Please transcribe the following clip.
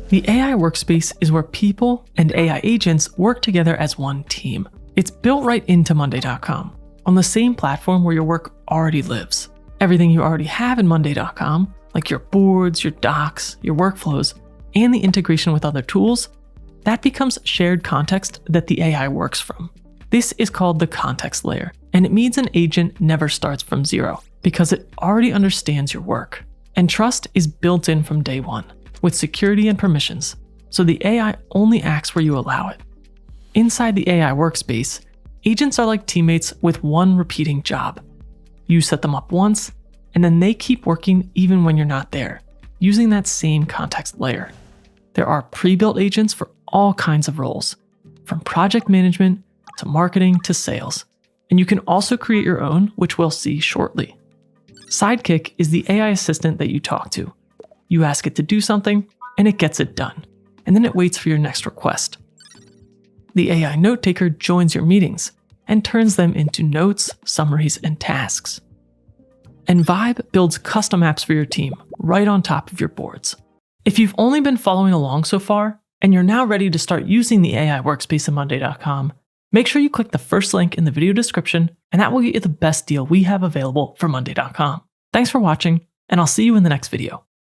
The AI workspace is where people and AI agents work together as one team. It's built right into Monday.com, on the same platform where your work already lives. Everything you already have in Monday.com, like your boards, your docs, your workflows, and the integration with other tools, that becomes shared context that the AI works from. This is called the context layer, and it means an agent never starts from zero because it already understands your work. And trust is built in from day one, with security and permissions, so the AI only acts where you allow it. Inside the AI workspace, agents are like teammates with one repeating job. You set them up once, and then they keep working even when you're not there, using that same context layer. There are pre-built agents for all kinds of roles, from project management to marketing to sales, and you can also create your own, which we'll see shortly. Sidekick is the AI assistant that you talk to. You ask it to do something, and it gets it done, and then it waits for your next request. The AI note taker joins your meetings and turns them into notes, summaries, and tasks. And Vibe builds custom apps for your team right on top of your boards. If you've only been following along so far, and you're now ready to start using the AI workspace in Monday.com, make sure you click the first link in the video description, and that will get you the best deal we have available for Monday.com. Thanks for watching, and I'll see you in the next video.